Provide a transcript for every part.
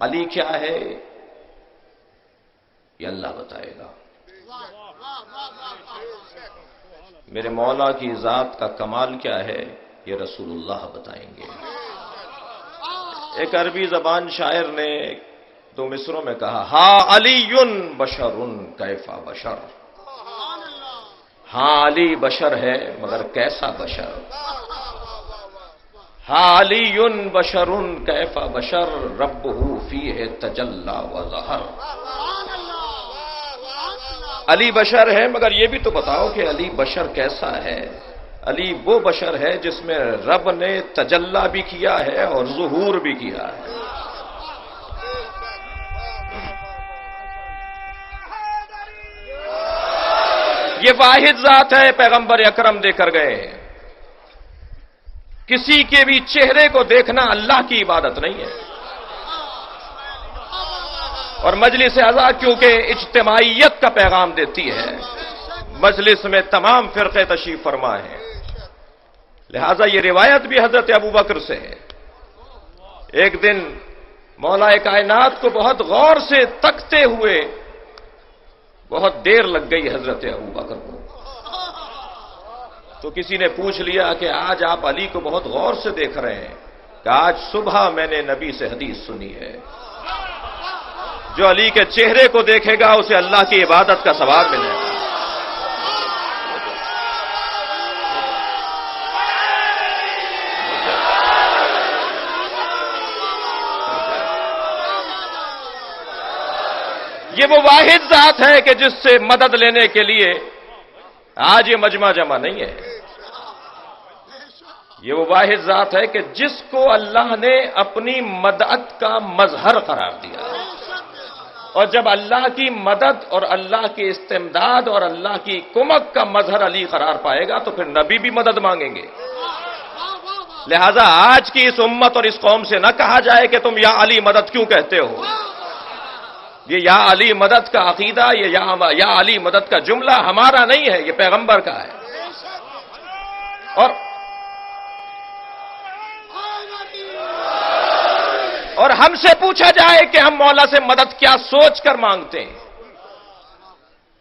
علی کیا ہے یہ اللہ بتائے گا. میرے مولا کی ذات کا کمال کیا ہے یہ رسول اللہ بتائیں گے. ایک عربی زبان شاعر نے 2 مصروں میں کہا ہا علی بشر کیف بشر. ہاں علی بشر ہے مگر کیسا بشر. ہا علی بشر کیف بشر ربہ فیہ تجلی وظہر. علی بشر ہے مگر یہ بھی تو بتاؤ کہ علی بشر کیسا ہے. علی وہ بشر ہے جس میں رب نے تجلی بھی کیا ہے اور ظہور بھی کیا ہے. یہ واحد ذات ہے پیغمبر اکرم دے کر گئے. کسی کے بھی چہرے کو دیکھنا اللہ کی عبادت نہیں ہے. اور مجلس اعضا کیونکہ اجتماعیت کا پیغام دیتی ہے، مجلس میں تمام فرقے تشریف فرما ہیں، لہذا یہ روایت بھی حضرت ابوبکر سے ہے. ایک دن مولا کائنات کو بہت غور سے تکتے ہوئے بہت دیر لگ گئی حضرت ابوبکر کو. تو کسی نے پوچھ لیا کہ آج آپ علی کو بہت غور سے دیکھ رہے ہیں. کہ آج صبح میں نے نبی سے حدیث سنی ہے، جو علی کے چہرے کو دیکھے گا اسے اللہ کی عبادت کا ثواب ملے گا. یہ وہ واحد ذات ہے کہ جس سے مدد لینے کے لیے آج یہ مجمع جمع نہیں ہے. یہ وہ واحد ذات ہے کہ جس کو اللہ نے اپنی مدد کا مظہر قرار دیا. اور جب اللہ کی مدد اور اللہ کی استمداد اور اللہ کی کمک کا مظہر علی قرار پائے گا تو پھر نبی بھی مدد مانگیں گے. لہذا آج کی اس امت اور اس قوم سے نہ کہا جائے کہ تم یا علی مدد کیوں کہتے ہو. یہ یا علی مدد کا عقیدہ، یہ یا علی مدد کا جملہ ہمارا نہیں ہے، یہ پیغمبر کا ہے. اور ہم سے پوچھا جائے کہ ہم مولا سے مدد کیا سوچ کر مانگتے ہیں.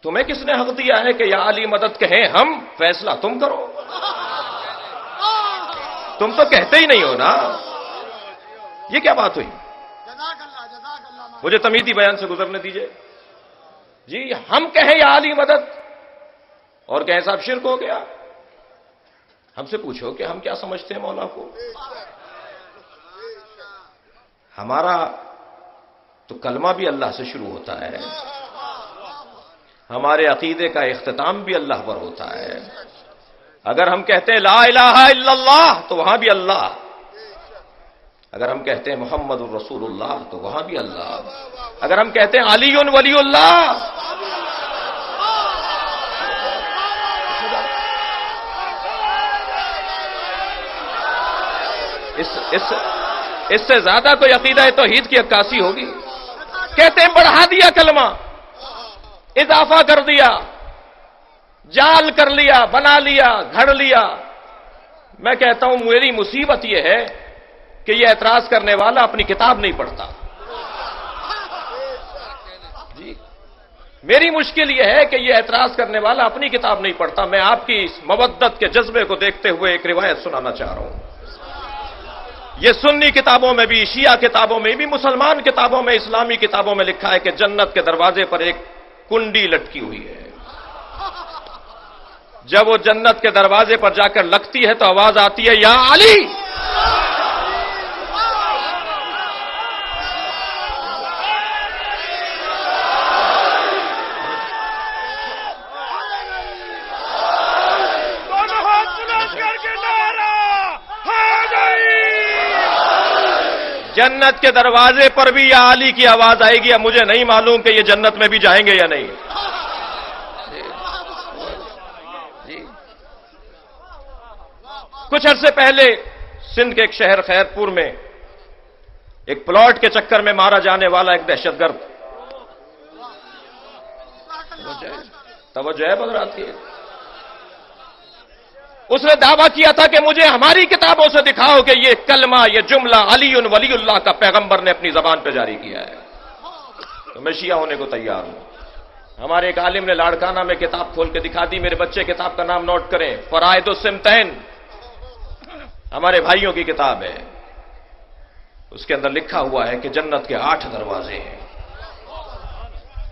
تمہیں کس نے حق دیا ہے کہ یا علی مدد کہیں ہم؟ فیصلہ تم کرو. تم تو کہتے ہی نہیں ہو نا. یہ کیا بات ہوئی؟ مجھے تمیدی بیان سے گزرنے دیجئے. جی ہم کہیں یا علی مدد اور کہیں صاحب شرک ہو گیا. ہم سے پوچھو کہ ہم کیا سمجھتے ہیں مولا کو. ہمارا تو کلمہ بھی اللہ سے شروع ہوتا ہے، ہمارے عقیدے کا اختتام بھی اللہ پر ہوتا ہے. اگر ہم کہتے ہیں لا الہ الا اللہ تو وہاں بھی اللہ. اگر ہم کہتے ہیں محمد الرسول اللہ تو وہاں بھی اللہ. اگر ہم کہتے ہیں علی ولی اللہ اس سے زیادہ کوئی عقیدہ توحید کی عکاسی ہوگی. کہتے ہیں بڑھا دیا کلمہ، اضافہ کر دیا، جال کر لیا، بنا لیا، گھڑ لیا. میں کہتا ہوں میری مصیبت یہ ہے کہ یہ اعتراض کرنے والا اپنی کتاب نہیں پڑھتا. جی میری مشکل یہ ہے کہ یہ اعتراض کرنے والا اپنی کتاب نہیں پڑھتا. میں آپ کی اس مودت کے جذبے کو دیکھتے ہوئے ایک روایت سنانا چاہ رہا ہوں. یہ سنی کتابوں میں بھی، شیعہ کتابوں میں بھی، مسلمان کتابوں میں، اسلامی کتابوں میں لکھا ہے کہ جنت کے دروازے پر ایک کنڈی لٹکی ہوئی ہے. جب وہ جنت کے دروازے پر جا کر لگتی ہے تو آواز آتی ہے یا علی. جنت کے دروازے پر بھی یا علی کی آواز آئے گی. اب مجھے نہیں معلوم کہ یہ جنت میں بھی جائیں گے یا نہیں. جی کچھ عرصے پہلے سندھ کے ایک شہر خیرپور میں ایک پلاٹ کے چکر میں مارا جانے والا ایک دہشت گرد. توجہ ہے بدراتی ہے. اس نے دعویٰ کیا تھا کہ مجھے ہماری کتابوں سے دکھاؤ کہ یہ کلمہ، یہ جملہ علی ولی اللہ کا پیغمبر نے اپنی زبان پہ جاری کیا ہے، تو میں شیعہ ہونے کو تیار ہوں۔ ہمارے ایک عالم نے لاڑکانہ میں کتاب کھول کے دکھا دی، میرے بچے کتاب کا نام نوٹ کریں، فرائض السمتین، ہمارے بھائیوں کی کتاب ہے، اس کے اندر لکھا ہوا ہے کہ جنت کے 8 دروازے ہیں،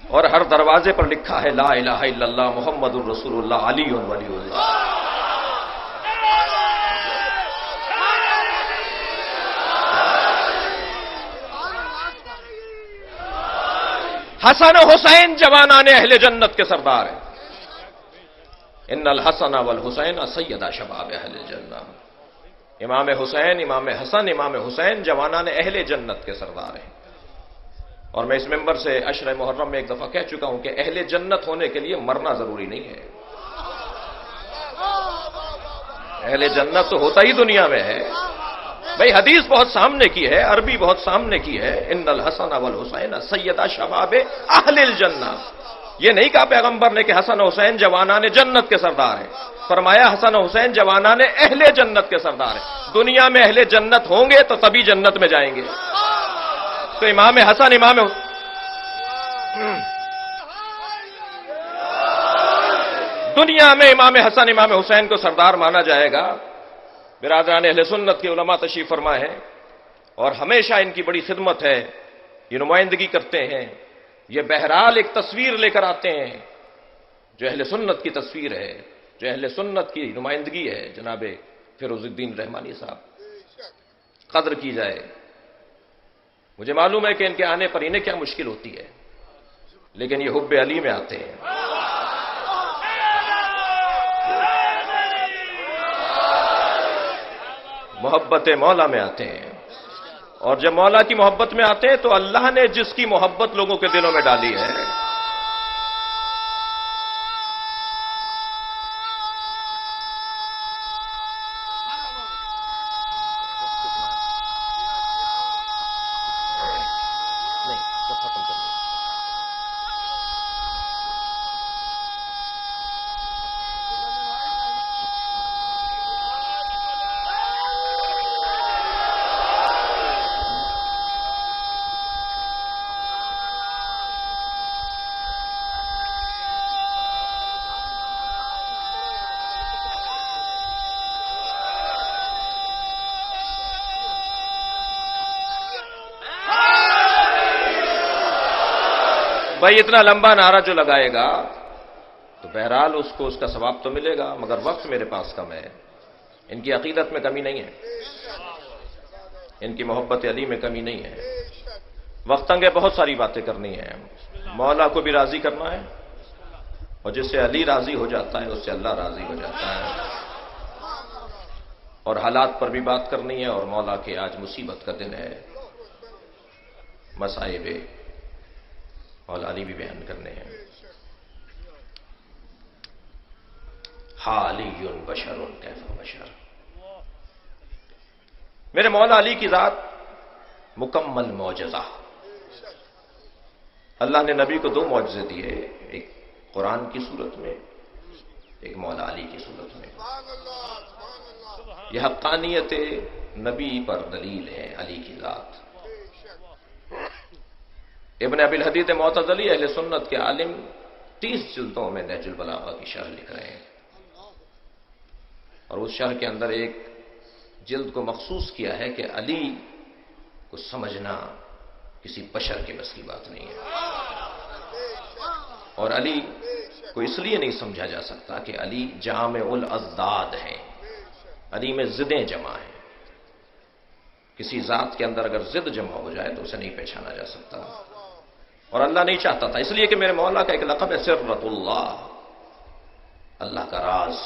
اور ہر دروازے پر لکھا ہے لا الہ الا اللہ محمد الرسول اللہ علی ولی اللہ۔ حسن و حسین جوانان اہل جنت کے سردار ہیں، ان الحسن والحسین سیدا شباب اہل جنت۔ امام حسین، امام حسن، امام حسین جوانان اہل جنت کے سردار ہیں، اور میں اس ممبر سے عشر محرم میں ایک دفعہ کہہ چکا ہوں کہ اہل جنت ہونے کے لیے مرنا ضروری نہیں ہے، اہل جنت تو ہوتا ہی دنیا میں ہے بھئی، حدیث بہت سامنے کی ہے، عربی بہت سامنے کی ہے، ان الحسن والحسین سیدا شباب اہل الجنہ۔ یہ نہیں کہا پیغمبر نے کہ حسن و حسین جوانان جنت کے سردار ہیں، فرمایا حسن و حسین جوانان اہل جنت کے سردار ہیں، دنیا میں اہل جنت ہوں گے تو تبھی جنت میں جائیں گے۔ تو امام حسن، دنیا میں امام حسن، امام حسین کو سردار مانا جائے گا۔ برادران اہل سنت کے علماء تشریف فرما ہے، اور ہمیشہ ان کی بڑی خدمت ہے، یہ نمائندگی کرتے ہیں، یہ بہرحال ایک تصویر لے کر آتے ہیں جو اہل سنت کی تصویر ہے، جو اہل سنت کی نمائندگی ہے، جناب فیروز الدین رحمانی صاحب، قدر کی جائے۔ مجھے معلوم ہے کہ ان کے آنے پر انہیں کیا مشکل ہوتی ہے، لیکن یہ حب علی میں آتے ہیں۔ محبت مولا میں آتے ہیں، اور جب مولا کی محبت میں آتے ہیں تو اللہ نے جس کی محبت لوگوں کے دلوں میں ڈالی ہے، بھائی اتنا لمبا نعرہ جو لگائے گا تو بہرحال اس کو اس کا ثواب تو ملے گا، مگر وقت میرے پاس کم ہے۔ ان کی عقیدت میں کمی نہیں ہے، ان کی محبت علی میں کمی نہیں ہے، وقت تنگ ہے، بہت ساری باتیں کرنی ہیں، مولا کو بھی راضی کرنا ہے، اور جس سے علی راضی ہو جاتا ہے اس سے اللہ راضی ہو جاتا ہے، اور حالات پر بھی بات کرنی ہے، اور مولا کے آج مصیبت کا دن ہے، مصائب مولا علی بھی بیان کرنے ہیں۔ علی بشر کیف بشر، میرے مولا علی کی ذات مکمل معجزہ۔ اللہ نے نبی کو 2 معجزے دیے، ایک قرآن کی صورت میں، ایک مولا علی کی صورت میں۔ یہ حقانیت نبی پر دلیل ہے علی کی ذات۔ ابن ابی الحدید معتزلی اہل سنت کے عالم 30 جلدوں میں نہج البلاغہ کی شرح لکھ رہے ہیں، اور اس شرح کے اندر ایک جلد کو مخصوص کیا ہے کہ علی کو سمجھنا کسی بشر کے بس کی بات نہیں ہے، اور علی کو اس لیے نہیں سمجھا جا سکتا کہ علی جامع الاضداد ہیں، علی میں ضدیں جمع ہیں، کسی ذات کے اندر اگر ضد جمع ہو جائے تو اسے نہیں پہچانا جا سکتا، اور اللہ نہیں چاہتا تھا، اس لیے کہ میرے مولا کا ایک لقب ہے سرۃ اللہ، اللہ کا راز۔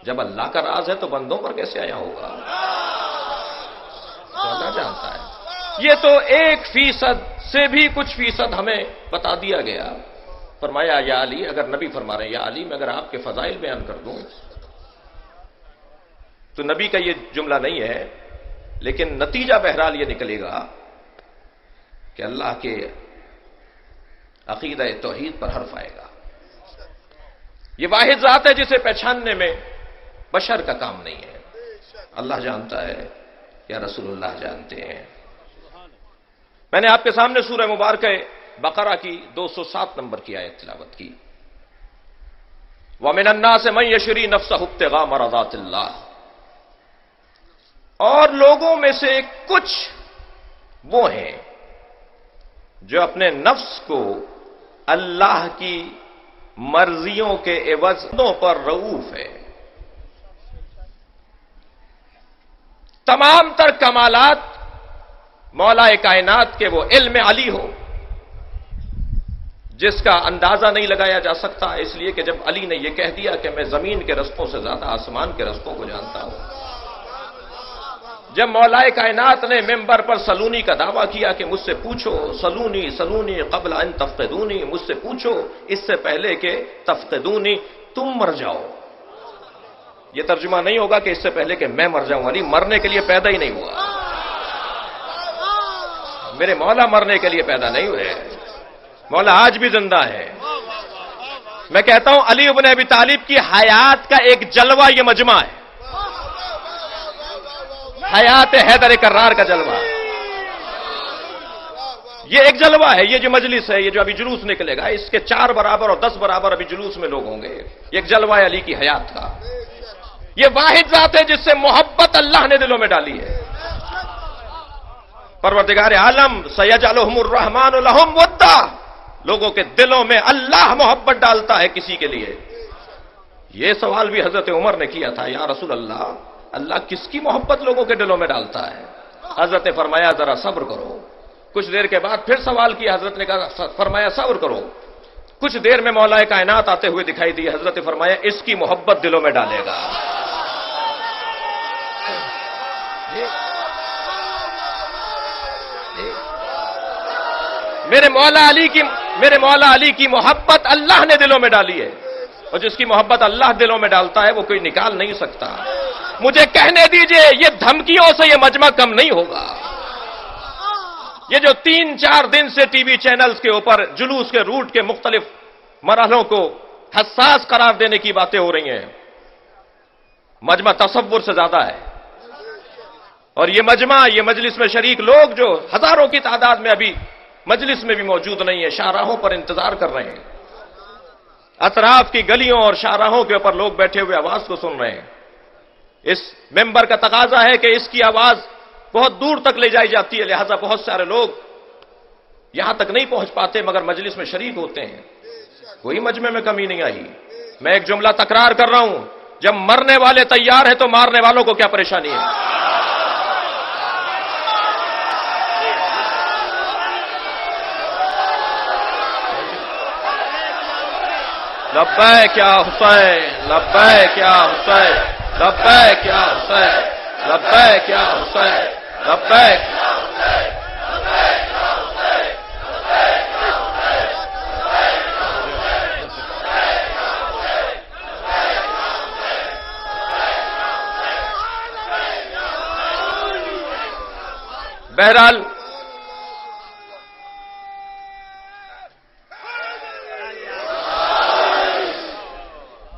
جب اللہ کا راز ہے تو بندوں پر کیسے آیا ہوگا؟ تو اللہ جانتا ہے۔ یہ تو 1% سے بھی کچھ فیصد ہمیں بتا دیا گیا۔ فرمایا یا علی، اگر نبی فرما رہے ہیں یا علی میں اگر آپ کے فضائل بیان کر دوں تو نبی کا یہ جملہ نہیں ہے، لیکن نتیجہ بہرحال یہ نکلے گا کہ اللہ کے عقیدہ توحید پر حرف آئے گا۔ یہ واحد ذات ہے جسے پہچاننے میں بشر کا کام نہیں ہے. اللہ جانتا ہے یا رسول اللہ جانتے ہیں. میں نے آپ کے سامنے سورہ مبارکہ بقرہ کی 207 نمبر کی آیت تلاوت کی. وَمِنَ النَّاسِ مَن يَشْرِي نَفْسَهُ ابْتِغَاءَ مَرْضَاتِ اللَّهِ، اور لوگوں میں سے کچھ وہ ہیں جو اپنے نفس کو اللہ کی مرضیوں کے عوضوں پر رؤوف ہے. تمام تر کمالات مولا کائنات کے وہ علم علی ہو جس کا اندازہ نہیں لگایا جا سکتا، اس لیے کہ جب علی نے یہ کہہ دیا کہ میں زمین کے رستوں سے زیادہ آسمان کے رستوں کو جانتا ہوں. جب مولا کائنات نے ممبر پر سلونی کا دعویٰ کیا کہ مجھ سے پوچھو، سلونی سلونی قبل ان تفقدونی، مجھ سے پوچھو اس سے پہلے کہ تفقدونی، تم مر جاؤ. یہ ترجمہ نہیں ہوگا کہ اس سے پہلے کہ میں مر جاؤں. علی مرنے کے لیے پیدا ہی نہیں ہوا. میرے مولا مرنے کے لیے پیدا نہیں ہوئے. مولا آج بھی زندہ ہے. میں کہتا ہوں علی ابن ابی طالب کی حیات کا ایک جلوہ یہ مجمع ہے. حیات حیدر کرار کا جلوہ، یہ ایک جلوہ ہے. یہ جو مجلس ہے، یہ جو ابھی جلوس نکلے گا، اس کے 4 برابر اور 10 برابر ابھی جلوس میں لوگ ہوں گے. یہ ایک جلوہ ہے علی کی حیات کا. یہ واحد ذات ہے جس سے محبت اللہ نے دلوں میں ڈالی ہے. پروردگار عالم سیجعلہم الرحمن لہم ودا، لوگوں کے دلوں میں اللہ محبت ڈالتا ہے کسی کے لیے. یہ سوال بھی حضرت عمر نے کیا تھا، یا رسول اللہ، اللہ کس کی محبت لوگوں کے دلوں میں ڈالتا ہے؟ حضرت نے فرمایا ذرا صبر کرو. کچھ دیر کے بعد پھر سوال کیا، حضرت نے کہا، فرمایا صبر کرو. کچھ دیر میں مولا کائنات آتے ہوئے دکھائی دی. حضرت نے فرمایا اس کی محبت دلوں میں ڈالے گا. میرے مولا علی کی محبت اللہ نے دلوں میں ڈالی ہے، اور جس کی محبت اللہ دلوں میں ڈالتا ہے وہ کوئی نکال نہیں سکتا. مجھے کہنے دیجئے یہ دھمکیوں سے یہ مجمع کم نہیں ہوگا. یہ جو 3-4 دن سے ٹی وی چینلز کے اوپر جلوس کے روٹ کے مختلف مرحلوں کو حساس قرار دینے کی باتیں ہو رہی ہیں، مجمع تصور سے زیادہ ہے. اور یہ مجمع، یہ مجلس میں شریک لوگ جو ہزاروں کی تعداد میں ابھی مجلس میں بھی موجود نہیں ہے، شاہراہوں پر انتظار کر رہے ہیں. اطراف کی گلیوں اور شاہراہوں کے اوپر لوگ بیٹھے ہوئے آواز کو سن رہے ہیں. اس ممبر کا تقاضا ہے کہ اس کی آواز بہت دور تک لے جائی جاتی ہے، لہذا بہت سارے لوگ یہاں تک نہیں پہنچ پاتے مگر مجلس میں شریک ہوتے ہیں. کوئی مجمع میں کمی نہیں آئی. میں ایک جملہ تکرار کر رہا ہوں، جب مرنے والے تیار ہیں تو مارنے والوں کو کیا پریشانی ہے؟ لبیک یا حسین، لبیک یا حسین، لبیک یا حسین، لبیک یا حسین، لبیک. بہرحال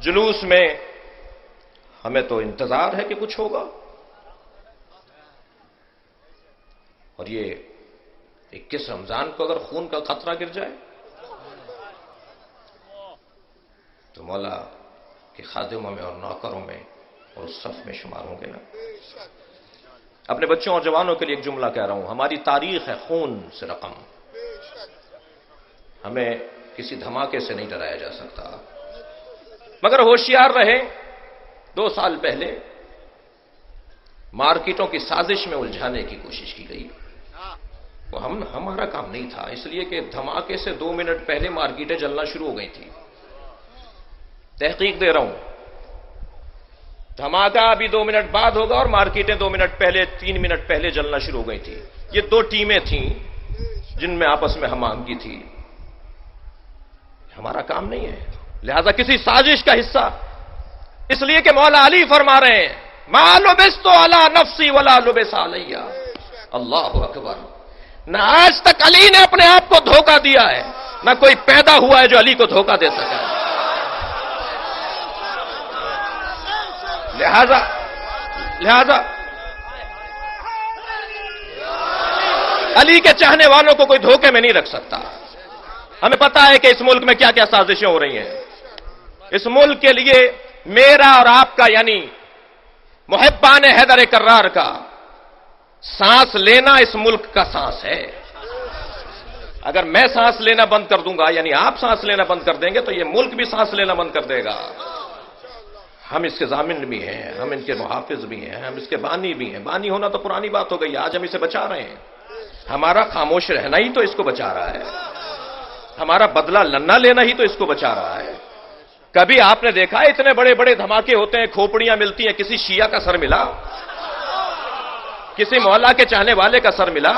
جلوس میں ہمیں تو انتظار ہے کہ کچھ ہوگا، اور یہ 21 رمضان کو اگر خون کا خطرہ گر جائے تو مولا کے خادموں میں اور نوکروں میں اور اس صف میں شمار ہوں گے نا. اپنے بچوں اور جوانوں کے لیے ایک جملہ کہہ رہا ہوں، ہماری تاریخ ہے خون سے رقم. ہمیں کسی دھماکے سے نہیں ڈرایا جا سکتا، مگر ہوشیار رہیں. 2 سال پہلے مارکیٹوں کی سازش میں الجھانے کی کوشش کی گئی. وہ ہمارا کام نہیں تھا، اس لیے کہ دھماکے سے 2 منٹ پہلے مارکیٹیں جلنا شروع ہو گئی تھی. تحقیق دے رہا ہوں، دھماکہ ابھی 2 منٹ بعد ہوگا اور مارکیٹیں 2 منٹ پہلے 3 منٹ پہلے جلنا شروع ہو گئی تھی. یہ 2 ٹیمیں تھیں جن میں آپس میں ہم آہنگی تھی. ہمارا کام نہیں ہے، لہذا کسی سازش کا حصہ. اس لیے کہ مولا علی فرما رہے ہیں ما لبست علی نفسی ولا لبس علی. اللہ اکبر. نہ آج تک علی نے اپنے آپ کو دھوکہ دیا ہے، نہ کوئی پیدا ہوا ہے جو علی کو دھوکہ دے سکا. لہذا علی کے چاہنے والوں کو کوئی دھوکے میں نہیں رکھ سکتا. ہمیں پتا ہے کہ اس ملک میں کیا کیا سازشیں ہو رہی ہیں. اس ملک کے لیے میرا اور آپ کا یعنی محبان حیدر کرار کا سانس لینا اس ملک کا سانس ہے. اگر میں سانس لینا بند کر دوں گا یعنی آپ سانس لینا بند کر دیں گے تو یہ ملک بھی سانس لینا بند کر دے گا. ہم اس کے ضامن بھی ہیں, ہم ان کے محافظ بھی ہیں, ہم اس کے بانی بھی ہیں. بانی ہونا تو پرانی بات ہو گئی, آج ہم اسے بچا رہے ہیں. ہمارا خاموش رہنا ہی تو اس کو بچا رہا ہے, ہمارا بدلہ لنا لینا ہی تو اس کو بچا رہا ہے. کبھی آپ نے دیکھا اتنے بڑے بڑے دھماکے ہوتے ہیں, کھوپڑیاں ملتی ہیں, کسی شیعہ کا سر ملا, کسی مولا کے چاہنے والے کا سر ملا؟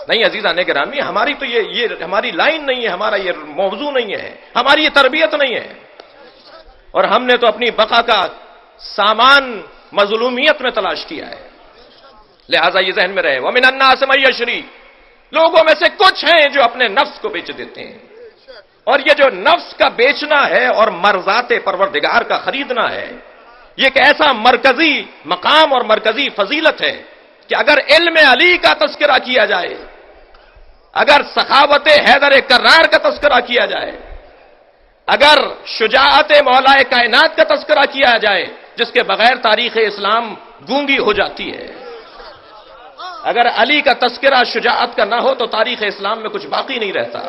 نہیں عزیزان گرامی, ہماری تو یہ ہماری لائن نہیں ہے, ہمارا یہ موضوع نہیں ہے, ہماری یہ تربیت نہیں ہے. اور ہم نے تو اپنی بقا کا سامان مظلومیت میں تلاش کیا ہے. لہذا یہ ذہن میں رہے, وَمِنَ النَّاسِ مَن يَشْرِي, لوگوں میں سے کچھ ہیں جو اپنے نفس کو بیچ دیتے ہیں. اور یہ جو نفس کا بیچنا ہے اور مرضات پروردگار کا خریدنا ہے, یہ ایک ایسا مرکزی مقام اور مرکزی فضیلت ہے کہ اگر علم علی کا تذکرہ کیا جائے, اگر سخاوت حیدر کرار کا تذکرہ کیا جائے, اگر شجاعت مولا کائنات کا تذکرہ کیا جائے جس کے بغیر تاریخ اسلام گونگی ہو جاتی ہے, اگر علی کا تذکرہ شجاعت کا نہ ہو تو تاریخ اسلام میں کچھ باقی نہیں رہتا.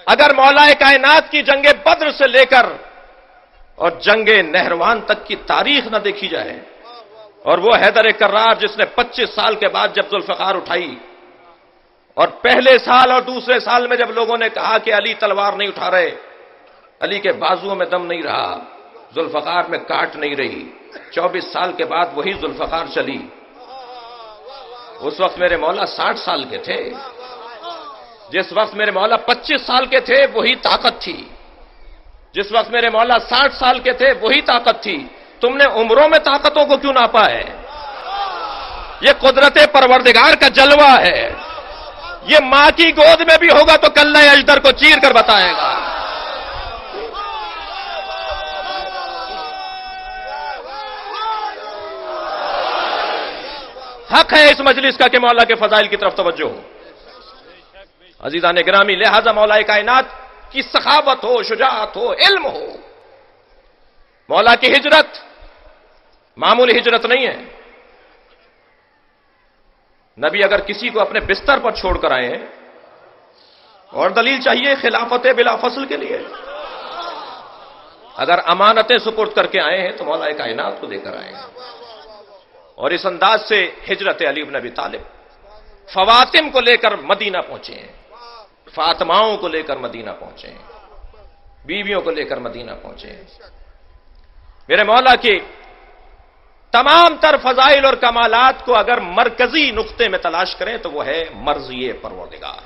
اگر مولا کائنات کی جنگ بدر سے لے کر اور جنگ نہروان تک کی تاریخ نہ دیکھی جائے, اور وہ حیدر کرار جس نے 25 سال کے بعد جب ذوالفقار اٹھائی, اور پہلے سال اور دوسرے سال میں جب لوگوں نے کہا کہ علی تلوار نہیں اٹھا رہے, علی کے بازوؤں میں دم نہیں رہا, ذوالفقار میں کاٹ نہیں رہی, 24 سال کے بعد وہی ذوالفقار چلی. اس وقت میرے مولا 60 سال کے تھے, جس وقت میرے مولا 25 سال کے تھے وہی طاقت تھی, جس وقت میرے مولا 60 سال کے تھے وہی طاقت تھی. تم نے عمروں میں طاقتوں کو کیوں ناپا ہے؟ یہ قدرت پروردگار کا جلوہ ہے. یہ ماں کی گود میں بھی ہوگا تو کلہ اجدر کو چیر کر بتائے گا. حق ہے اس مجلس کا کہ مولا کے فضائل کی طرف توجہ ہو. عزیزان گرامی, لہذا مولا کائنات کی سخاوت ہو, شجاعت ہو, علم ہو. مولا کی ہجرت معمولی ہجرت نہیں ہے. نبی اگر کسی کو اپنے بستر پر چھوڑ کر آئے ہیں, اور دلیل چاہیے خلافت بلا فصل کے لیے, اگر امانتیں سپرد کر کے آئے ہیں تو مولا کائنات کو دے کر آئے ہیں. اور اس انداز سے ہجرت علی بن ابی طالب فواتم کو لے کر مدینہ پہنچے ہیں, فاطماؤں کو لے کر مدینہ پہنچے ہیں, بیویوں کو لے کر مدینہ پہنچے ہیں. میرے مولا کے تمام تر فضائل اور کمالات کو اگر مرکزی نقطے میں تلاش کریں تو وہ ہے مرضی پروردگار.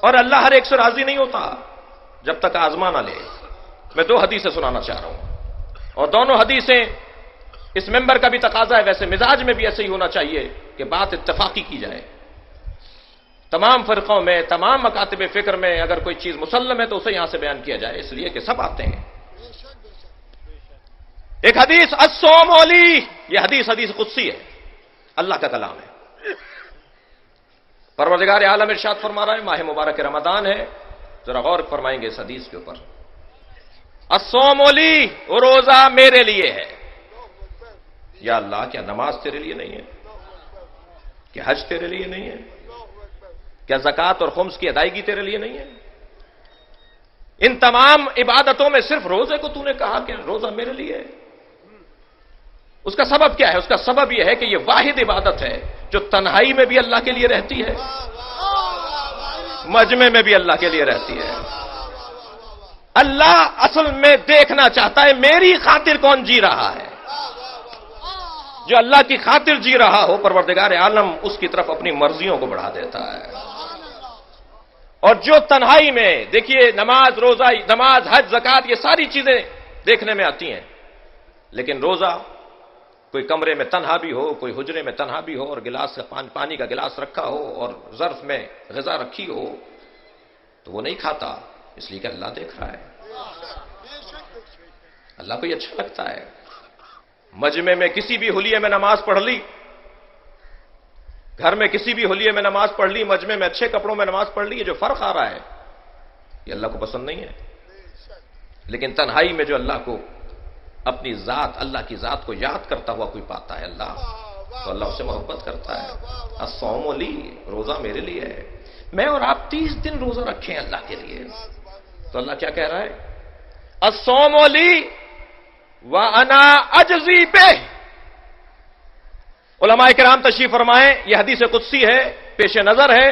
اور اللہ ہر ایک سے راضی نہیں ہوتا جب تک آزما نہ لے. میں 2 حدیثیں سنانا چاہ رہا ہوں, اور دونوں حدیثیں اس ممبر کا بھی تقاضا ہے, ویسے مزاج میں بھی ایسے ہی ہونا چاہیے کہ بات اتفاقی کی جائے. تمام فرقوں میں, تمام مکاتب فکر میں اگر کوئی چیز مسلم ہے تو اسے یہاں سے بیان کیا جائے, اس لیے کہ سب آتے ہیں. ایک حدیث الصوم لی, یہ حدیث قدسی ہے, اللہ کا کلام ہے. پروردگار عالم ارشاد فرما رہا ہے, ماہ مبارک رمضان ہے, ذرا غور فرمائیں گے اس حدیث کے اوپر. الصوم لی, روزہ میرے لیے ہے. یا اللہ, کیا نماز تیرے لیے نہیں ہے؟ کیا حج تیرے لیے نہیں ہے؟ کیا زکوٰۃ اور خمس کی ادائیگی تیرے لیے نہیں ہے؟ ان تمام عبادتوں میں صرف روزے کو تو نے کہا کہ روزہ میرے لیے ہے. اس کا سبب کیا ہے؟ اس کا سبب یہ ہے کہ یہ واحد عبادت ہے جو تنہائی میں بھی اللہ کے لیے رہتی ہے, مجمع میں بھی اللہ کے لیے رہتی ہے. اللہ اصل میں دیکھنا چاہتا ہے میری خاطر کون جی رہا ہے. جو اللہ کی خاطر جی رہا ہو, پروردگار عالم اس کی طرف اپنی مرضیوں کو بڑھا دیتا ہے. اور جو تنہائی میں, دیکھیے نماز, روزہ, نماز, حج, زکوٰۃ, یہ ساری چیزیں دیکھنے میں آتی ہیں, لیکن روزہ کوئی کمرے میں تنہا بھی ہو, کوئی حجرے میں تنہا بھی ہو, اور گلاس پانی کا گلاس رکھا ہو اور ظرف میں غذا رکھی ہو, تو وہ نہیں کھاتا, اس لیے کہ اللہ دیکھ رہا ہے. اللہ کو یہ اچھا لگتا ہے. مجمع میں کسی بھی حلیے میں نماز پڑھ لی، گھر میں کسی بھی حلیے میں نماز پڑھ لی، مجمع میں اچھے کپڑوں میں نماز پڑھ لی، یہ جو فرق آ رہا ہے یہ اللہ کو پسند نہیں ہے. لیکن تنہائی میں جو اللہ کو اپنی ذات، اللہ کی ذات کو یاد کرتا ہوا کوئی پاتا ہے اللہ، تو اللہ اسے محبت کرتا ہے. الصوم لی، روزہ میرے لیے ہے. میں اور آپ 30 دن روزہ رکھیں اللہ کے لیے، تو اللہ کیا کہہ رہا ہے؟ الصوم لی وانا اجزی بہ. علماء کرام تشریف فرمائیں، یہ حدیث قدسی ہے، پیش نظر ہے.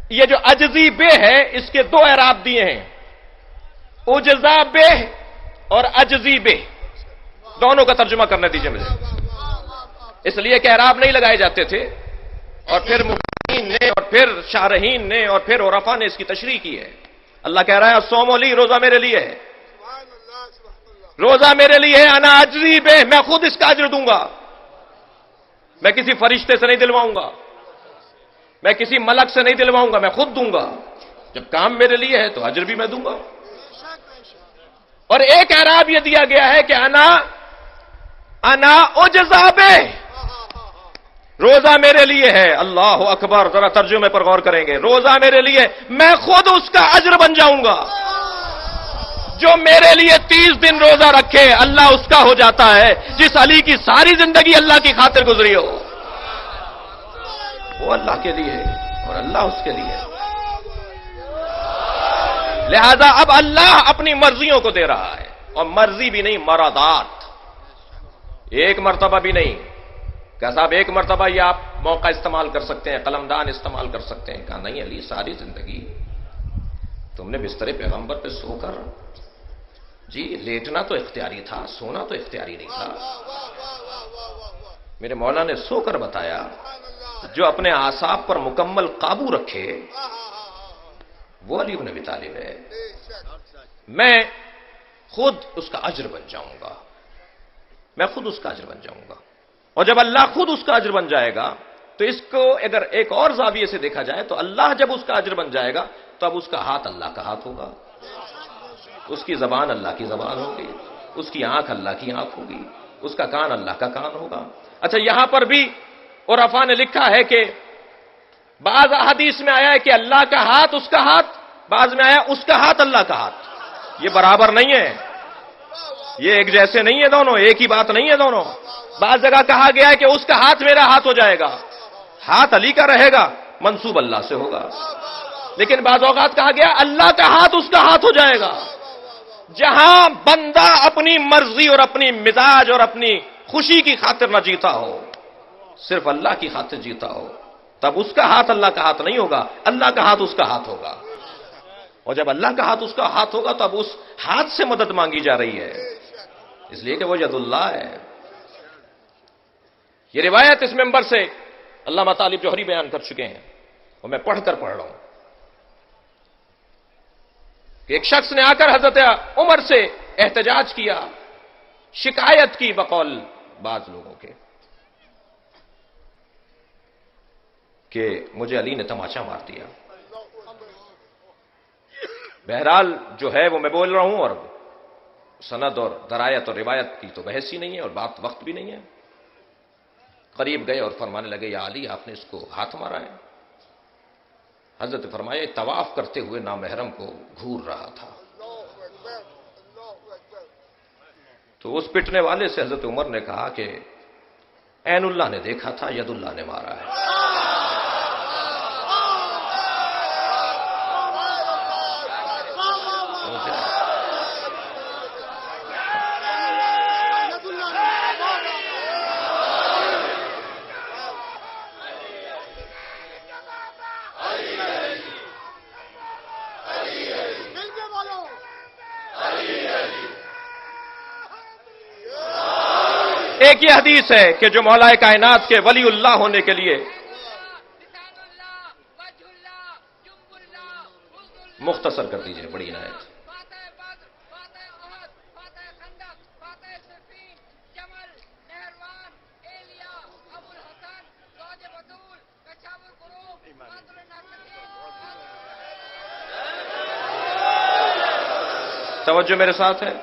یہ جو اجزی بہ ہے اس کے 2 اعراب دیے ہیں، اجزا بہ اور اجزی بہ. دونوں کا ترجمہ کرنے دیجیے مجھے، اس لیے کہ اعراب نہیں لگائے جاتے تھے، اور پھر مفسرین نے اور پھر شارحین نے اور پھر عرفا نے اس کی تشریح کی ہے. اللہ کہہ رہا ہے الصوم لی، روزہ میرے لیے ہے، روزہ میرے لیے ہے. انا اجزی بہ، میں خود اس کا اجر دوں گا. میں کسی فرشتے سے نہیں دلواؤں گا، میں کسی ملک سے نہیں دلواؤں گا، میں خود دوں گا. جب کام میرے لیے ہے تو اجر بھی میں دوں گا. اور ایک اعراب یہ دیا گیا ہے کہ انا اجزا بہ، روزہ میرے لیے ہے. اللہ اکبر، ذرا ترجمے پر غور کریں گے. روزہ میرے لیے، میں خود اس کا اجر بن جاؤں گا. جو میرے لیے 30 دن روزہ رکھے اللہ اس کا ہو جاتا ہے جس علی کی ساری زندگی اللہ کی خاطر گزری ہو. وہ اللہ کے لیے اور اللہ اس کے لیے. لہذا اب اللہ اپنی مرضیوں کو دے رہا ہے، اور مرضی بھی نہیں، مرادات. ایک مرتبہ بھی نہیں. کیا صاحب ایک مرتبہ یہ آپ موقع استعمال کر سکتے ہیں، قلمدان استعمال کر سکتے ہیں؟ کہا نہیں علی، ساری زندگی تم نے بستر پیغمبر پہ سو کر، جی لیٹنا تو اختیاری تھا، سونا تو اختیاری نہیں تھا. میرے مولا نے سو کر بتایا جو اپنے اعصاب پر مکمل قابو رکھے وہ علی بن ابی طالب ہے. میں خود اس کا اجر بن جاؤں گا، میں خود اس کا اجر بن جاؤں گا. اور جب اللہ خود اس کا اجر بن جائے گا تو اس کو اگر ایک اور زاویے سے دیکھا جائے تو اللہ جب اس کا اجر بن جائے گا تو اب اس کا ہاتھ اللہ کا ہاتھ ہوگا، اس کی زبان اللہ کی زبان ہوگی، اس کی آنکھ اللہ کی آنکھ ہوگی، اس کا کان اللہ کا کان ہوگا. اچھا یہاں پر بھی عرفا نے لکھا ہے کہ بعض احادیث میں آیا ہے کہ اللہ کا ہاتھ اس کا ہاتھ، بعض میں آیا اس کا ہاتھ اللہ کا ہاتھ. یہ برابر نہیں ہے، یہ ایک جیسے نہیں ہے، دونوں ایک ہی بات نہیں ہے دونوں. بعض جگہ کہا گیا ہے کہ اس کا ہاتھ میرا ہاتھ ہو جائے گا، ہاتھ علی کا رہے گا، منسوب اللہ سے ہوگا. لیکن بعض اوقات کہا گیا اللہ کا ہاتھ اس کا ہاتھ ہو جائے گا. جہاں بندہ اپنی مرضی اور اپنی مزاج اور اپنی خوشی کی خاطر نہ جیتا ہو، صرف اللہ کی خاطر جیتا ہو، تب اس کا ہاتھ اللہ کا ہاتھ نہیں ہوگا، اللہ کا ہاتھ اس کا ہاتھ ہوگا. اور جب اللہ کا ہاتھ اس کا ہاتھ ہوگا تو اب اس ہاتھ سے مدد مانگی جا رہی ہے، اس لیے کہ وہ ید اللہ ہے. یہ روایت اس ممبر سے علامہ طالب جوہری بیان کر چکے ہیں، اور میں پڑھ رہا ہوں کہ ایک شخص نے آ کر حضرت عمر سے احتجاج کیا، شکایت کی بقول بعض لوگوں کے کہ مجھے علی نے تماچا مار دیا. بہرحال جو ہے وہ میں بول رہا ہوں، اور سند اور درایت اور روایت کی تو بحث ہی نہیں ہے اور بات وقت بھی نہیں ہے. قریب گئے اور فرمانے لگے یا علی آپ نے اس کو ہاتھ مارا ہے. حضرت فرمایا طواف کرتے ہوئے نامحرم کو گھور رہا تھا. تو اس پٹنے والے سے حضرت عمر نے کہا کہ عین اللہ نے دیکھا تھا، ید اللہ نے مارا ہے. ایک یہ حدیث ہے کہ جو مولا کائنات کے ولی اللہ ہونے کے لیے مختصر کر دیجئے، بڑی عنایت. توجہ میرے ساتھ ہے.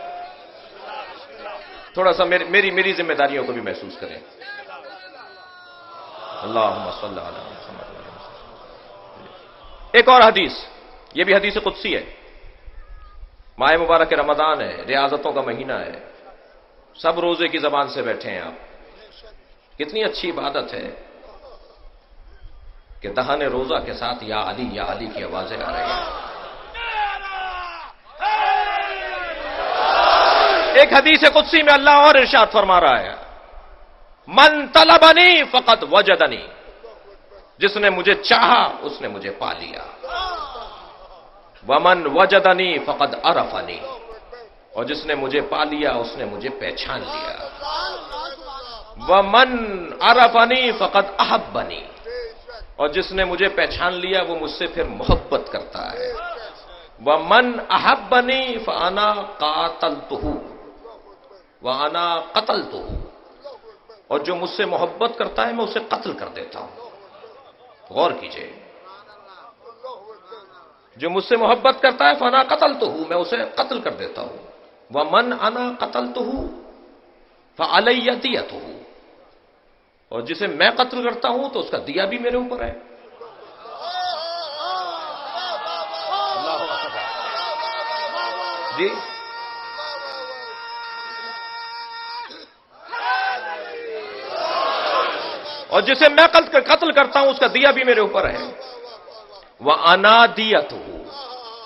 تھوڑا سا میری ذمہ داریوں کو بھی محسوس کریں. اللہم صلی علی محمد. ایک اور حدیث، یہ بھی حدیث قدسی ہے. ماہ مبارک رمضان ہے، ریاضتوں کا مہینہ ہے، سب روزے کی زبان سے بیٹھے ہیں آپ. کتنی اچھی عبادت ہے کہ دہن روزہ کے ساتھ یا علی کی آوازیں آ رہی ہیں. ایک حدیث قدسی میں اللہ اور ارشاد فرما رہا ہے، من طلبنی فقد وجدنی، جس نے مجھے چاہا اس نے مجھے پا لیا. ومن وجدنی فقد عرفنی، اور جس نے مجھے پا لیا اس نے مجھے پہچان لیا. ومن عرفنی فقد احبنی، اور جس نے مجھے پہچان لیا وہ مجھ سے پھر محبت کرتا ہے. ومن احبنی فانا قاتلتہ وانا قتلتہ، اور جو مجھ سے محبت کرتا ہے میں اسے قتل کر دیتا ہوں. غور کیجئے، جو مجھ سے محبت کرتا ہے فانا قتلتہ، میں اسے قتل کر دیتا ہوں. ومن انا قتلتہ فعلی دیتہ، اور جسے میں قتل کرتا ہوں تو اس کا دیا بھی میرے اوپر ہے. جی اور جسے میں قتل کرتا ہوں اس کا دیا بھی میرے اوپر ہے. وَأَنَا دِيَتُهُ،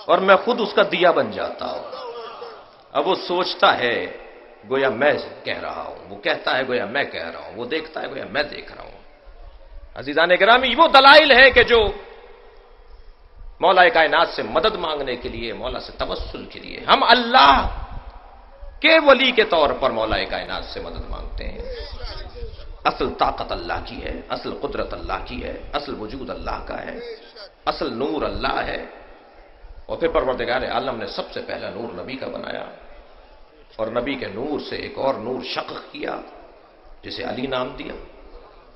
اور میں خود اس کا دیا بن جاتا ہوں. اب وہ سوچتا ہے گویا میں کہہ رہا ہوں، وہ کہتا ہے گویا میں کہہ رہا ہوں، وہ دیکھتا ہے گویا میں دیکھ رہا ہوں. عزیزان گرامی، وہ دلائل ہے کہ جو مولا کائنات سے مدد مانگنے کے لیے، مولا سے توسل کے لیے ہم اللہ کے ولی کے طور پر مولا کائنات سے مدد مانگتے ہیں. اصل طاقت اللہ کی ہے، اصل قدرت اللہ کی ہے، اصل وجود اللہ کا ہے، اصل نور اللہ ہے. اور پھر پروردگار عالم نے سب سے پہلا نور نبی کا بنایا، اور نبی کے نور سے ایک اور نور شق کیا جسے علی نام دیا.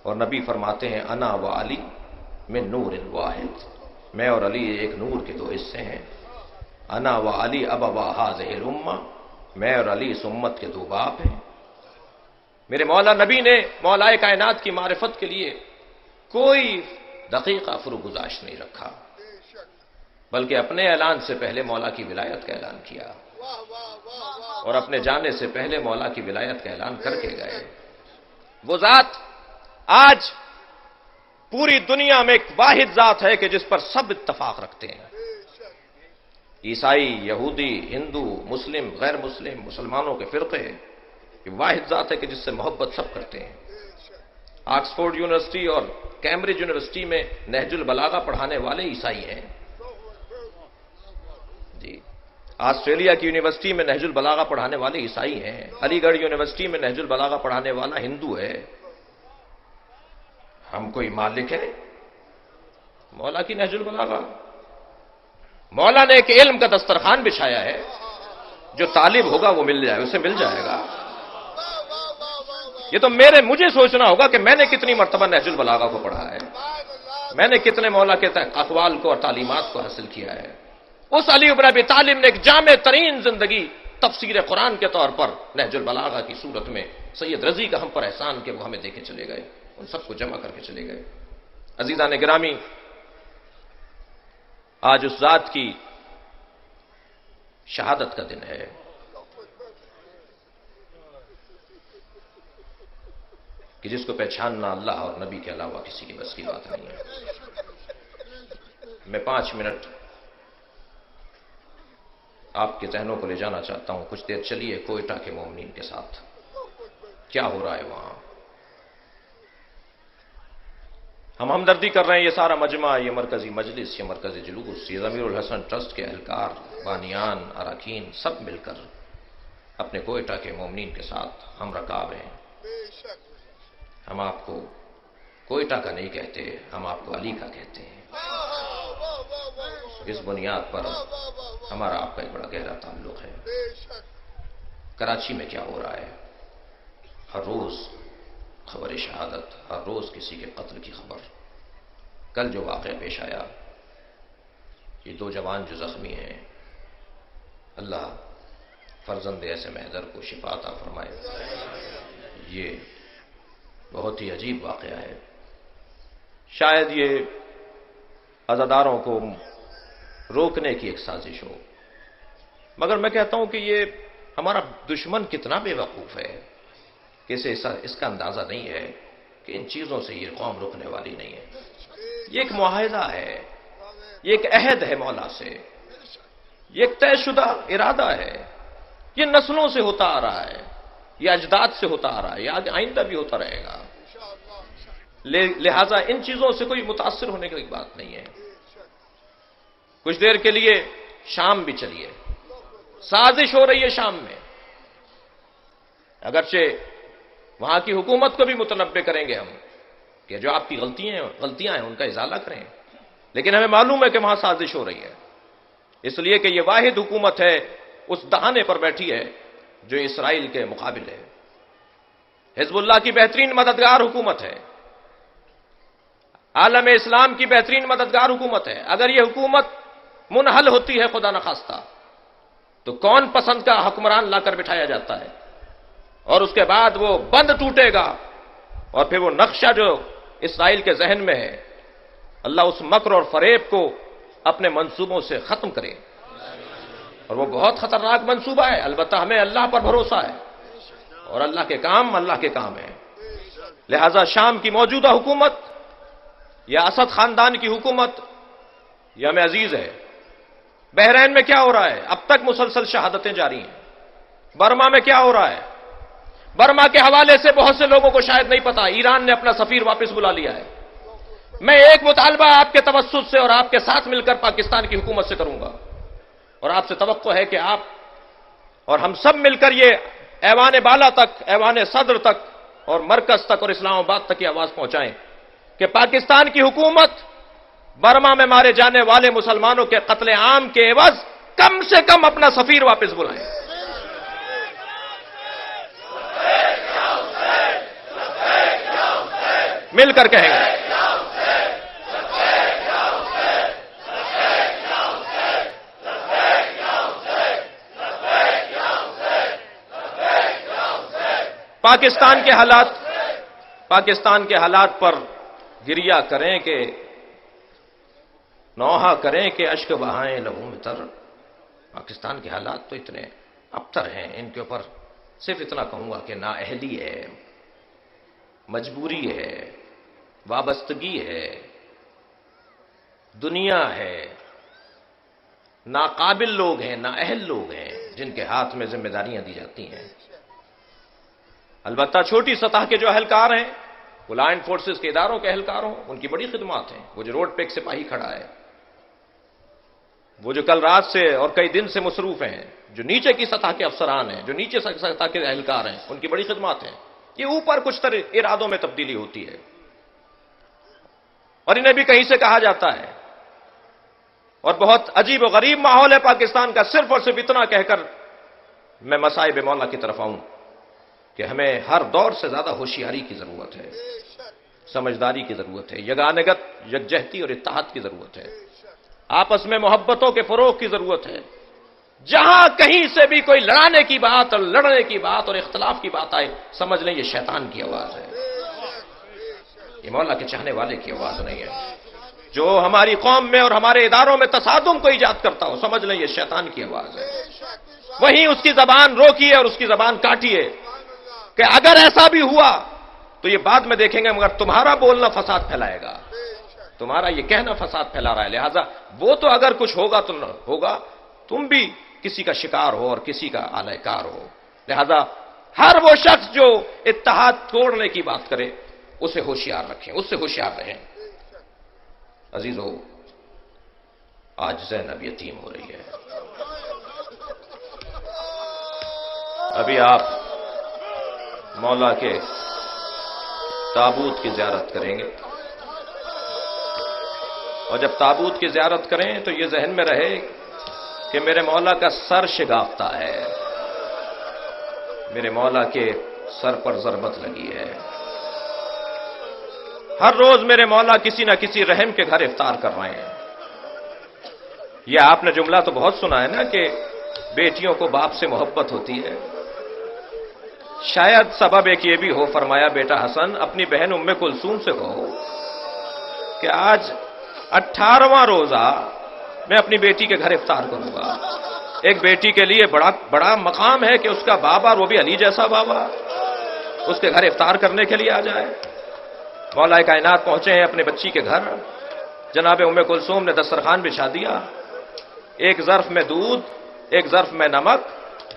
اور نبی فرماتے ہیں انا و علی من نور واحد، میں اور علی ایک نور کے دو حصے ہیں. انا و علی ابوا هذه الامه، میں اور علی اس امت کے دو باپ ہیں. میرے مولا نبی نے مولا کائنات کی معرفت کے لیے کوئی دقیقہ فرو گزاشت نہیں رکھا، بلکہ اپنے اعلان سے پہلے مولا کی ولایت کا اعلان کیا، اور اپنے جانے سے پہلے مولا کی ولایت کا اعلان کر کے گئے. وہ ذات آج پوری دنیا میں ایک واحد ذات ہے کہ جس پر سب اتفاق رکھتے ہیں. عیسائی، یہودی، ہندو، مسلم، غیر مسلم، مسلمانوں کے فرقے، یہ واحد ذات ہے کہ جس سے محبت سب کرتے ہیں. آکسفورڈ یونیورسٹی اور کیمبرج یونیورسٹی میں نہج البلاغہ پڑھانے والے عیسائی ہیں. جی، آسٹریلیا کی یونیورسٹی میں نہج البلاغہ پڑھانے والے عیسائی ہیں. علی گڑھ یونیورسٹی میں نہج البلاغہ پڑھانے والا ہندو ہے. ہم کوئی مالک ہے مولا کی نہج البلاغہ؟ مولا نے ایک علم کا دسترخوان بچھایا ہے، جو طالب ہوگا وہ مل جائے، اسے مل جائے گا. یہ تو مجھے سوچنا ہوگا کہ میں نے کتنی مرتبہ نہج البلاغہ کو پڑھا ہے، میں نے کتنے مولا کے اقوال کو اور تعلیمات کو حاصل کیا ہے. اس علی بن ابی طالب نے ایک جامع ترین زندگی تفسیر قرآن کے طور پر نہج البلاغہ کی صورت میں سید رضی کا ہم پر احسان کہ وہ ہمیں دے کے چلے گئے، ان سب کو جمع کر کے چلے گئے. عزیزان گرامی، آج اس ذات کی شہادت کا دن ہے. کہ جس کو پہچاننا اللہ اور نبی کے علاوہ کسی کی بس کی بات نہیں ہے. میں 5 منٹ آپ کے ذہنوں کو لے جانا چاہتا ہوں. کچھ دیر چلیے کوئٹہ کے مومنین کے ساتھ، کیا ہو رہا ہے وہاں. ہم ہمدردی کر رہے ہیں، یہ سارا مجمع، یہ مرکزی مجلس، یہ مرکزی جلوس، یہ ضمیر الحسن ٹرسٹ کے اہلکار، بانیان، اراکین، سب مل کر اپنے کوئٹہ کے مومنین کے ساتھ ہم رکاب ہیں. ہم آپ کو کوئٹہ کا نہیں کہتے، ہم آپ کو علی کا کہتے ہیں. اس بنیاد پر ہمارا آپ کا ایک بڑا گہرا تعلق ہے. کراچی میں کیا ہو رہا ہے؟ ہر روز خبر شہادت، ہر روز کسی کے قتل کی خبر. کل جو واقعہ پیش آیا، یہ 2 جوان جو زخمی ہیں، اللہ فرزند ایسے محضر کو شفا عطا فرمائے۔ یہ بہت ہی عجیب واقعہ ہے، شاید یہ عزاداروں کو روکنے کی ایک سازش ہو، مگر میں کہتا ہوں کہ یہ ہمارا دشمن کتنا بے وقوف ہے کہ اسے اس کا اندازہ نہیں ہے کہ ان چیزوں سے یہ قوم رکنے والی نہیں ہے۔ یہ ایک معاہدہ ہے، یہ ایک عہد ہے مولا سے، یہ ایک طے شدہ ارادہ ہے، یہ نسلوں سے ہوتا آ رہا ہے، یہ اجداد سے ہوتا آ رہا ہے، یہ آئندہ بھی ہوتا رہے گا۔ لہذا ان چیزوں سے کوئی متاثر ہونے کی بات نہیں ہے۔ کچھ دیر کے لیے شام بھی چلیے، سازش ہو رہی ہے شام میں، اگرچہ وہاں کی حکومت کو بھی متنبع کریں گے ہم کہ جو آپ کی غلطیاں ہیں ان کا ازالہ کریں، لیکن ہمیں معلوم ہے کہ وہاں سازش ہو رہی ہے، اس لیے کہ یہ واحد حکومت ہے اس دہانے پر بیٹھی ہے جو اسرائیل کے مقابل ہے۔ حزب اللہ کی بہترین مددگار حکومت ہے، عالم اسلام کی بہترین مددگار حکومت ہے۔ اگر یہ حکومت منحل ہوتی ہے خدا نخواستہ تو کون پسند کا حکمران لا کر بٹھایا جاتا ہے، اور اس کے بعد وہ بند ٹوٹے گا، اور پھر وہ نقشہ جو اسرائیل کے ذہن میں ہے، اللہ اس مکر اور فریب کو اپنے منصوبوں سے ختم کرے، اور وہ بہت خطرناک منصوبہ ہے۔ البتہ ہمیں اللہ پر بھروسہ ہے، اور اللہ کے کام ہیں۔ لہذا شام کی موجودہ حکومت یا اسد خاندان کی حکومت یہ ہمیں عزیز ہے۔ بحرین میں کیا ہو رہا ہے؟ اب تک مسلسل شہادتیں جاری ہیں۔ برما میں کیا ہو رہا ہے؟ برما کے حوالے سے بہت سے لوگوں کو شاید نہیں پتا، ایران نے اپنا سفیر واپس بلا لیا ہے۔ میں ایک مطالبہ آپ کے توسط سے اور آپ کے ساتھ مل کر پاکستان کی حکومت سے کروں گا، اور آپ سے توقع ہے کہ آپ اور ہم سب مل کر یہ ایوان بالا تک، ایوان صدر تک اور مرکز تک اور اسلام آباد تک یہ آواز پہنچائیں کہ پاکستان کی حکومت برما میں مارے جانے والے مسلمانوں کے قتل عام کے عوض کم سے کم اپنا سفیر واپس بلائیں۔ مل کر کہیں گے۔ پاکستان کے حالات پر گریہ کریں کہ نوحہ کریں کہ اشک بہائیں لہو میں تر۔ پاکستان کے حالات تو اتنے ابتر ہیں، ان کے اوپر صرف اتنا کہوں گا کہ نااہلی ہے، مجبوری ہے، وابستگی ہے، دنیا ہے، ناقابل لوگ ہیں، نااہل لوگ ہیں جن کے ہاتھ میں ذمہ داریاں دی جاتی ہیں۔ البتہ چھوٹی سطح کے جو اہلکار ہیں، وہ لا اینڈ فورسز کے اداروں کے اہلکار ہوں، ان کی بڑی خدمات ہیں۔ وہ جو روڈ پہ ایک سپاہی کھڑا ہے، وہ جو کل رات سے اور کئی دن سے مصروف ہیں، جو نیچے کی سطح کے افسران ہیں، جو نیچے سطح کے اہلکار ہیں، ان کی بڑی خدمات ہیں۔ یہ اوپر کچھ ارادوں میں تبدیلی ہوتی ہے، اور انہیں بھی کہیں سے کہا جاتا ہے، اور بہت عجیب و غریب ماحول ہے پاکستان کا۔ صرف اور صرف اتنا کہہ کر میں مصائب مولا کی طرف آؤں کہ ہمیں ہر دور سے زیادہ ہوشیاری کی ضرورت ہے، سمجھداری کی ضرورت ہے، یگانگت، یکجہتی اور اتحاد کی ضرورت ہے، آپس میں محبتوں کے فروغ کی ضرورت ہے۔ جہاں کہیں سے بھی کوئی لڑانے کی بات اور لڑنے کی بات اور اختلاف کی بات آئے، سمجھ لیں یہ شیطان کی آواز ہے، یہ مولا کے چاہنے والے کی آواز نہیں ہے۔ جو ہماری قوم میں اور ہمارے اداروں میں تصادم کو ایجاد کرتا ہو، سمجھ لیں یہ شیطان کی آواز ہے۔ وہیں اس کی زبان روکیے اور اس کی زبان کاٹیے کہ اگر ایسا بھی ہوا تو یہ بعد میں دیکھیں گے، مگر تمہارا بولنا فساد پھیلائے گا، تمہارا یہ کہنا فساد پھیلا رہا ہے۔ لہذا وہ تو اگر کچھ ہوگا تو ہوگا، تم بھی کسی کا شکار ہو اور کسی کا آلہ کار ہو۔ لہذا ہر وہ شخص جو اتحاد توڑنے کی بات کرے اسے ہوشیار رکھیں، اس سے ہوشیار رہیں۔ عزیزو، آج زینب یتیم ہو رہی ہے۔ ابھی آپ مولا کے تابوت کی زیارت کریں گے، اور جب تابوت کی زیارت کریں تو یہ ذہن میں رہے کہ میرے مولا کا سر شگافتہ ہے، میرے مولا کے سر پر ضربت لگی ہے۔ ہر روز میرے مولا کسی نہ کسی رحم کے گھر افطار کر رہے ہیں۔ یہ آپ نے جملہ تو بہت سنا ہے نا کہ بیٹیوں کو باپ سے محبت ہوتی ہے. شاید سبب ایک یہ بھی ہو. فرمایا بیٹا حسن اپنی بہن ام کلثوم سے کہو کہ آج 18واں روزہ میں اپنی بیٹی کے گھر افطار کروں گا. ایک بیٹی کے لیے بڑا مقام ہے کہ اس کا بابا، اور وہ بھی علی جیسا بابا، اس کے گھر افطار کرنے کے لیے آ جائے. مولا کائنات پہنچے ہیں اپنے بچی کے گھر. جناب ام کلثوم نے دسترخوان بچھا دیا. ایک ظرف میں دودھ، ایک ظرف میں نمک،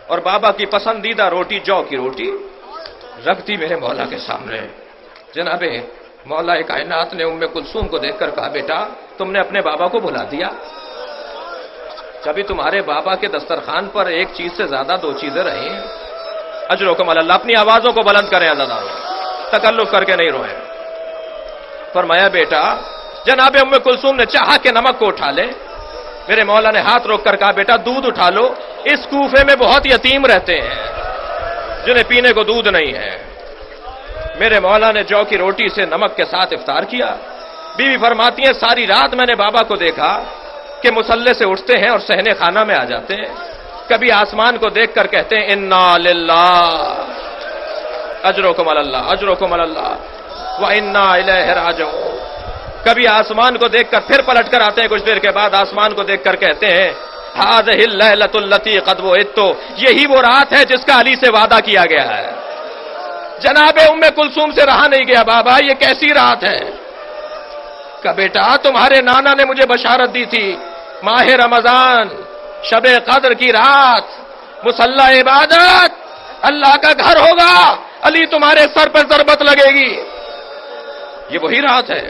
اور بابا کی پسندیدہ روٹی، جو کی روٹی رکھ دی میرے مولا کے سامنے. جناب مولا کائنات نے ام کلثوم کو دیکھ کر کہا بیٹا تم نے اپنے بابا کو بھلا دیا. کبھی تمہارے بابا کے دسترخوان پر ایک چیز سے زیادہ دو چیزیں رہی ہیں. اجرکم اللہ. اپنی آوازوں کو بلند کریں عزیزانو، تکلف کر کے نہیں روئیں. فرمایا بیٹا، جناب ام کلثوم نے چاہا کہ نمک کو اٹھا لے. میرے مولا نے ہاتھ روک کر کہا بیٹا دودھ اٹھا لو. اس کوفے میں بہت یتیم رہتے ہیں جنہیں پینے کو دودھ نہیں ہے. میرے مولا نے جو کی روٹی سے نمک کے ساتھ افطار کیا. بیوی فرماتی ہیں ساری رات میں نے بابا کو دیکھا کہ مصلے سے اٹھتے ہیں اور صحن خانہ میں آ جاتے ہیں. کبھی آسمان کو دیکھ کر کہتے ہیں انا للہ اجرکم اللہ اجرکم اللہ وانا الیہ راجعون. کبھی آسمان کو دیکھ کر پھر پلٹ کر آتے ہیں. کچھ دیر کے بعد آسمان کو دیکھ کر کہتے ہیں ہذہ اللیلۃ التی قد وعدت. یہی وہ رات ہے جس کا علی سے وعدہ کیا گیا ہے. جناب ام کلثوم سے رہا نہیں گیا. بابا یہ کیسی رات ہے؟ کہ بیٹا تمہارے نانا نے مجھے بشارت دی تھی ماہ رمضان، شب قدر کی رات، مصلی عبادت، اللہ کا گھر ہوگا، علی تمہارے سر پر ضربت لگے گی. یہ وہی رات ہے.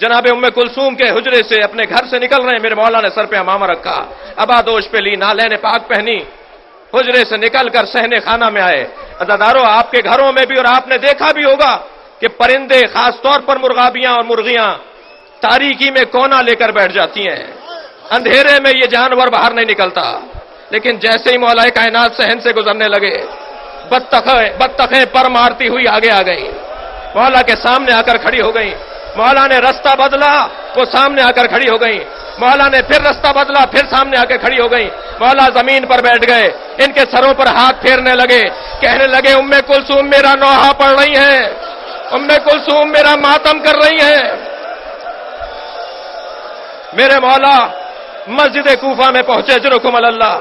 جناب ام کلثوم کے حجرے سے اپنے گھر سے نکل رہے ہیں. میرے مولا نے سر پہ امامہ رکھا، ابادوش پہ لی، نالین پاک پہنی، حجرے سے نکل کر صحن خانہ میں آئے. عزادارو آپ کے گھروں میں بھی اور آپ نے دیکھا بھی ہوگا کہ پرندے، خاص طور پر مرغابیاں اور مرغیاں، تاریکی میں کونا لے کر بیٹھ جاتی ہیں. اندھیرے میں یہ جانور باہر نہیں نکلتا. لیکن جیسے ہی مولا کائنات صحن سے گزرنے لگے، بطخیں پر مارتی ہوئی آگے آ گئیں، مولا کے سامنے آ کر کھڑی ہو گئیں. مولا نے رستہ بدلا، وہ سامنے آ کر کھڑی ہو گئیں. مولا نے پھر رستہ بدلا، پھر سامنے آ کے کھڑی ہو گئیں. مولا زمین پر بیٹھ گئے، ان کے سروں پر ہاتھ پھیرنے لگے، کہنے لگے ام کلثوم میرا نوحہ پڑھ رہی ہیں، ام کلثوم میرا ماتم کر رہی ہیں. میرے مولا مسجد کوفہ میں پہنچے. اجرکم اللہ.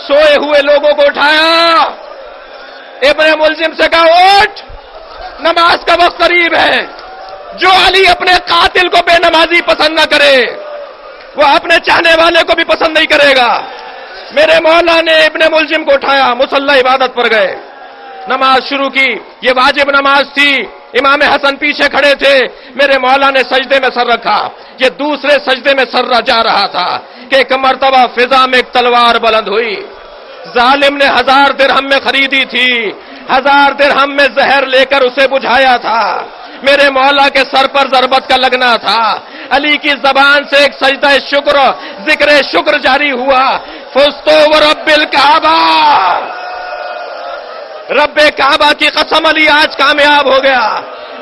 سوئے ہوئے لوگوں کو اٹھایا. ابن ملزم سے کہا اٹھ، نماز کا وقت قریب ہے. جو علی اپنے قاتل کو بے نمازی پسند نہ کرے وہ اپنے چاہنے والے کو بھی پسند نہیں کرے گا. میرے مولا نے ابن ملزم کو اٹھایا، مصلی عبادت پر گئے، نماز شروع کی. یہ واجب نماز تھی. امام حسن پیچھے کھڑے تھے. میرے مولا نے سجدے میں سر رکھا. یہ دوسرے سجدے میں سر جا رہا تھا کہ ایک مرتبہ فضا میں ایک تلوار بلند ہوئی. ظالم نے 1000 درہم میں خریدی تھی، 1000 درہم میں زہر لے کر اسے بجھایا تھا. میرے مولا کے سر پر ضربت کا لگنا تھا. علی کی زبان سے ایک سجدہ شکر، ذکر شکر جاری ہوا. فزتو ورب الکعبہ، رب کعبہ کی قسم علی آج کامیاب ہو گیا.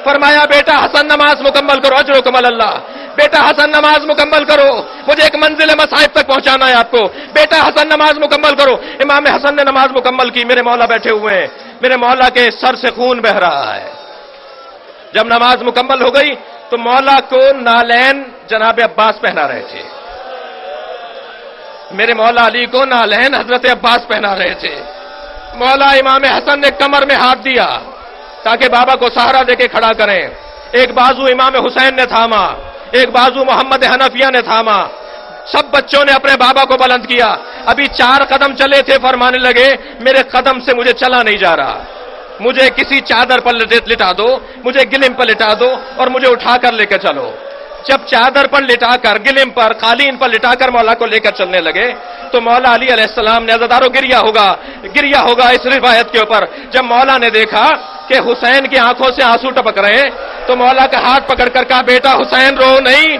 فرمایا بیٹا حسن نماز مکمل کرو. اجرکم اللہ. بیٹا حسن نماز مکمل کرو، مجھے ایک منزل مصائب تک پہنچانا ہے آپ کو. بیٹا حسن نماز مکمل کرو. امام حسن نے نماز مکمل کی. میرے مولا بیٹھے ہوئے ہیں. میرے مولا کے سر سے خون بہ رہا ہے. جب نماز مکمل ہو گئی تو مولا کو نالین جناب عباس پہنا رہے تھے. میرے مولا علی کو نالین حضرت عباس پہنا رہے تھے. مولا امام حسن نے کمر میں ہاتھ دیا تاکہ بابا کو سہارا دے کے کھڑا کریں. ایک بازو امام حسین نے تھاما، ایک بازو محمد حنفیہ نے تھاما. سب بچوں نے اپنے بابا کو بلند کیا. ابھی 4 قدم چلے تھے، فرمانے لگے میرے قدم سے مجھے چلا نہیں جا رہا، مجھے کسی چادر پر لٹا دو، مجھے گلم پر لٹا دو اور مجھے اٹھا کر لے کر چلو. جب چادر پر لٹا کر، گلم پر، قالین پر لٹا کر مولا کو لے کر چلنے لگے تو مولا علی علیہ السلام نے عزادارو گریا ہوگا اس روایت کے اوپر. جب مولا نے دیکھا کہ حسین کی آنکھوں سے آنسو ٹپک رہے ہیں تو مولا کا ہاتھ پکڑ کر کہا بیٹا حسین رو نہیں،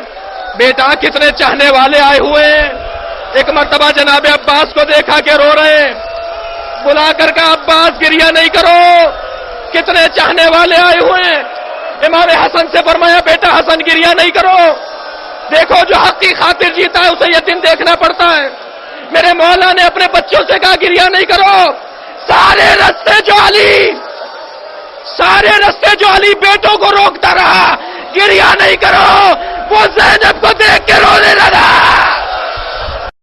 بیٹا کتنے چاہنے والے آئے ہوئے ہیں. ایک مرتبہ جناب عباس کو دیکھا کہ رو رہے ہیں، بلا کر کہا عباس گریا نہیں کرو، کتنے چاہنے والے آئے ہوئے ہیں. امام حسن سے فرمایا بیٹا حسن گریا نہیں کرو، دیکھو جو حق کی خاطر جیتا ہے اسے یہ دن دیکھنا پڑتا ہے. میرے مولا نے اپنے بچوں سے کہا گریہ نہیں کرو. سارے رستے جو علی بیٹوں کو روکتا رہا, گریہ نہیں کرو. وہ زینب کو دیکھ